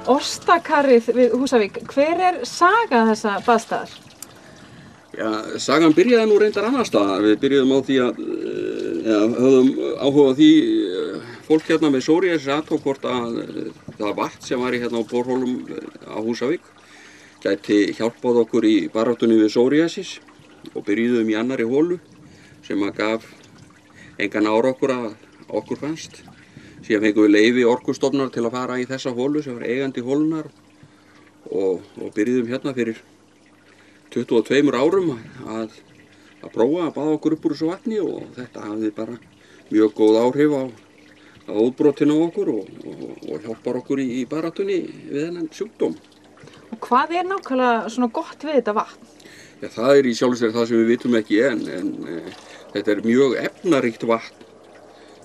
Ostakarrið við Húsavík, hver saga þessa baðstaðar? Já, sagan byrjaði nú reyndar annars staðar. Við byrjuðum á því að, höfðum áhuga á því, fólk hérna með psoriasis aðtók hvort að það vatn sem var hérna á borholum á Húsavík gæti hjálpað okkur í baráttunni við psoriasis og byrjuðum í annarri holu sem að gaf engan árangur að okkur fannst. Síðan fengum við leyfi Orkustofnunar til að fara í þessa holu sem var eigandi holunar og byrjuðum hérna fyrir 22 árum að prófa að baða okkur upp úr þessu vatni og þetta hafði bara mjög góð áhrif á útbrotin á okkur og hjálpar okkur í baráttunni við þennan sjúkdóm. Og hvað nákvæmlega svona gott við þetta vatn? Já, það í sjálfu sér það sem við vitum ekki en þetta mjög efnaríkt vatn.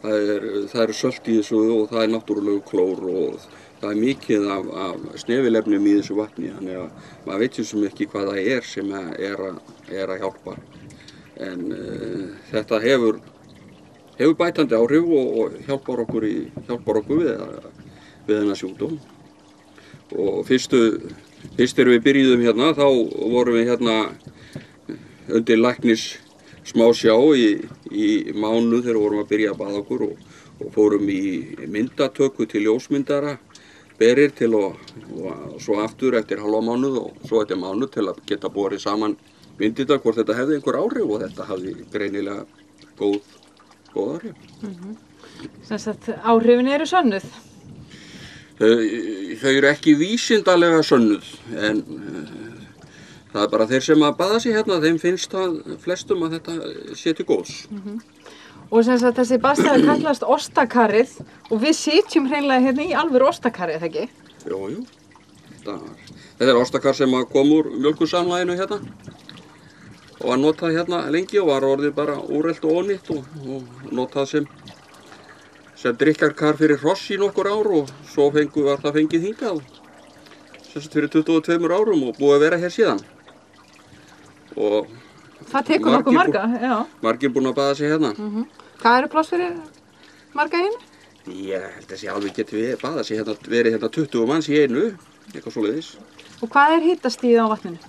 Það er sölt í þessu og það náttúrulegu klór og það mikið af snefilefnum í þessu vatni, þannig að maður veit sem ekki hvað það sem er að hjálpa. En þetta hefur bætandi áhrif og hjálpar okkur við þennan sjúkdóm. Og fyrst þegar við byrjuðum hérna, þá vorum við hérna undir læknis smásjá í mánuð þegar vorum að byrja að baða okkur og fórum í myndatöku til ljósmyndara berir til og svo aftur eftir halva mánuð og svo eftir mánuð til að geta borið saman myndirnar hvort þetta hefði einhver áhrif og þetta hafði greinilega góð áhrif. Sem sagt, áhrifin eru sönnuð? Þau eru ekki vísindalega sönnuð en það bara þeir sem að baða sig hérna, þeim finnst það flestum að þetta sé til góðs. Og sem sagt þessi baðstaður kallast Ostakarrið og við sitjum hreinlega hérna í alvöru Ostakarrið, ekki? Jú. Þetta Ostakar sem kom úr mjólkursamlaginu hérna og var notað hérna lengi og var orðið bara úrelt og ónýtt og notað sem drykkjarkar fyrir hross í nokkur ár og svo var það fengið hingað sem sagt fyrir 22 árum og búið að vera hér síðan. Og það tekur nokkuð marga, já. Margir búin að baða sig hérna. Hvað eru pláss fyrir marga hérna? Ég held að alveg geti baða sig hérna, verið hérna 20 manns í einu, eitthvað svoleiðis. Og hvað hitastigið á vatninu?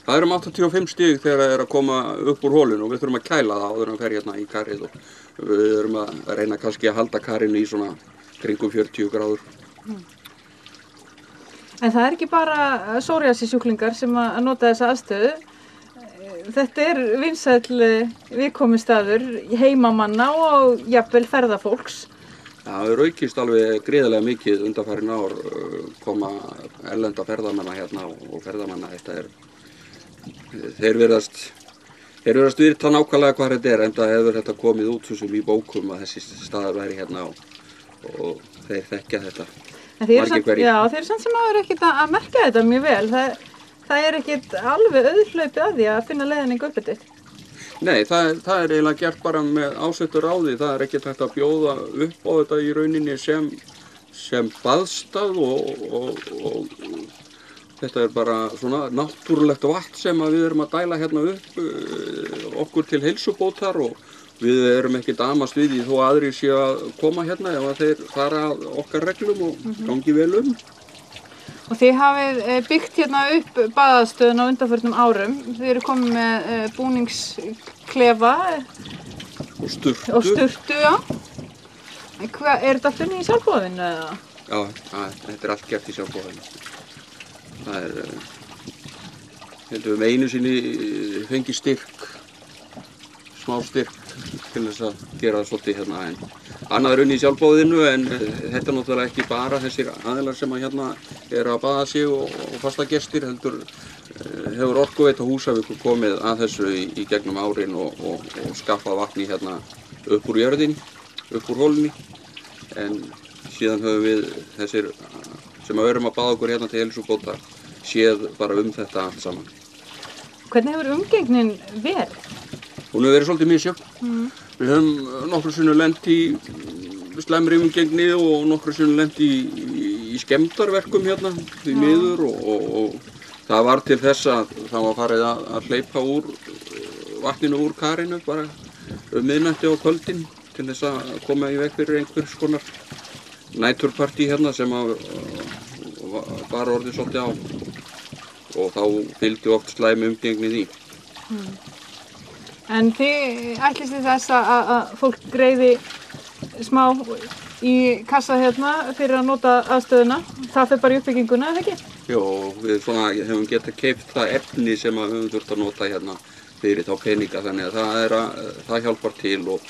Það 85 stig þegar það að koma upp úr holinu og við þurfum að kæla það áður en fer hérna í karrið og við þurfum að reyna kannski að halda karrinu í svona kringum 40 gráður. En það ekki bara psoriasissjúklingar sem að nota þessa aðstöðu. Þetta vinsæll viðkomustaður heimamanna og jafnvel ferðafólks. Það aukist alveg gríðarlega mikið undanfarin ár koma erlenda ferðamanna hérna og ferðamanna. Þeir virðast vita nákvæmlega hvað þetta enda hefur þetta komið út sem í bókum að þessi staður væri hérna og þeir þekkja þetta. Margir hverjir. Já, þeir samt sem áður ekkert að merkja þetta mjög vel. Það ekkert alveg auðhlaupið að því að finna leiðinningu upp þetta. Nei, það eiginlega gert bara með ásettu ráði. Það ekkert hægt að bjóða upp á þetta í rauninni sem baðstað og þetta bara svona náttúrulegt vatn sem við erum að dæla hérna upp okkur til heilsubótar og við erum ekkert amast við því þó aðrir séu að koma hérna ef þeir fara okkar reglum og gangi vel Og þið hafið byggt hérna upp baðaðstöðun á undanförnum árum. Þið eru komið með búningsklefa og sturtu. Já. Þetta allt unnið í sjálfboðinu eða? Já, þetta allt gert í sjálfboðinu. Það heldum við einu sinni fengið styrk, smá styrk til þess að gera það svolítið hérna en annað unnið í sjálfboðinu en þetta náttúrulega ekki bara þessir aðilar sem hérna að baða sig og fasta gestir heldur hefur Orkuveita Húsavíkur komið að þessu í gegnum árin og skaffað vatni hérna upp úr jörðinni, upp úr holunni en síðan höfum við þessir sem erum að baða okkur hérna til heilsubótar séð bara þetta allt saman. Hvernig hefur umgengnin verið? Hún hefur verið svolítið misjöfn. Við höfum nokkru sinnum lent í slæmri umgengni og nokkru sinnum lent í skemmdarverkum hérna því miður og það var til þess að það var farið að hleypa úr vatninu úr karinu bara miðnætti á kvöldin til þess að koma í veg fyrir einhvers konar næturpartí hérna sem var orðið svolítið á og þá fylgdi oft slæm umgengni því. En þið ætlist þið þess að fólk greiði smá í kassa hérna fyrir að nota aðstöðuna? Það fer bara í uppbygginguna, eða ekki? Jó, við svona hefum getað keypt það efni sem við höfum þurft að nota hérna fyrir þá peninga, þannig að það hjálpar til og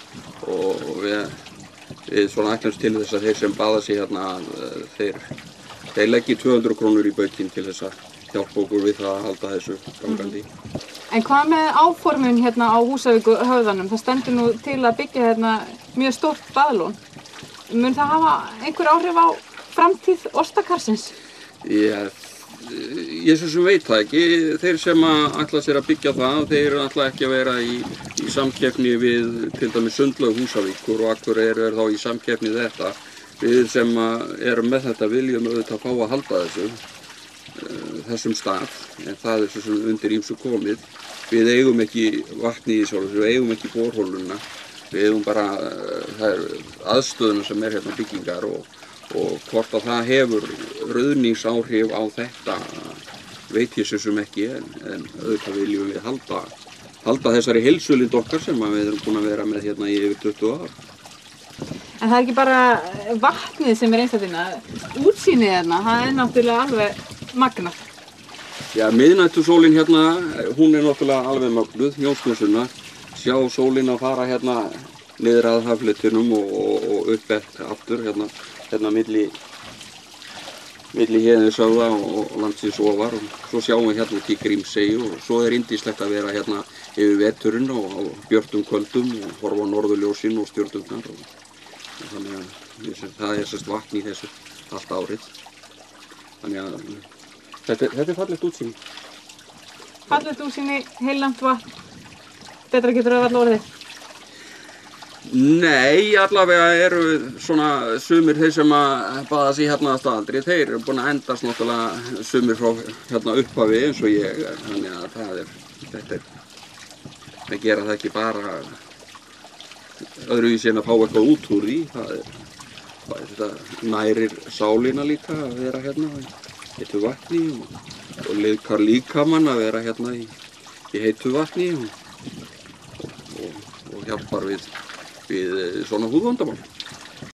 við svona ætlumst til þess að þeir sem baða sig hérna, þeir leggi 200 krónur í baukinn til þess að hjálpa okkur við það að halda þessu gangandi. En hvað með áformun hérna á Húsavíkurhöfðanum? Það stendur nú til að byggja hérna mjög stórt baðlón. Mun það hafa einhver áhrif á framtíð ostakarsins? Ég svo sem veit það ekki. Þeir sem ætla sér að byggja það, þeir ætla ekki að vera í samkeppni við til dæmis Sundlaug Húsavíkur og Akureyri þá í samkeppni þetta. Við sem erum með þetta viljum auðvitað fá að halda þessum stað, en það svo sem undir ýmsu komið. Við eigum ekki vatni í sjálfu, við eigum ekki borholuna, við eigum bara aðstöðuna sem hérna byggingar og hvort að það hefur ruðningsáhrif á þetta veit ég svo sem ekki, en auðvitað viljum við halda þessari heilsulind okkar sem við erum búin að vera með hérna í yfir 20 ár. En það er ekki bara vatnið sem einstæðina, útsýnið hérna, það er náttúrulega alveg magnað. Já, miðnætursólin hérna, hún er náttúrulega alveg mögnuð, Jónsmessuna, sjá sólin að fara hérna niður að hafletinum og upp aftur hérna milli Héðinshöfða og landsins ofar og svo sjáum við hérna út í Grímsey og svo er yndislegt að vera hérna yfir veturinn og á björtum kvöldum og horfa á norðurljósin og stjörnurnar og þannig að það er sérst vatn í þessu allt árið. Þannig að þetta er fallegt útsýni. Fallegt útsýni, heilnæmt vatn, betra getur það varla orðið? Nei, allavega eru svona sumir þeir sem að baða sig hérna að staðaldri, þeir eru búin að endast náttúrulega sumir frá hérna upphafi eins og ég, þannig að þetta gera það ekki bara öðruvísi en að fá eitthvað út úr því, þetta nærir sálina líka að vera hérna í heitu vatni og liðkar líkamann að vera hérna í heitu vatni og hjálpar við svona húðvandamál.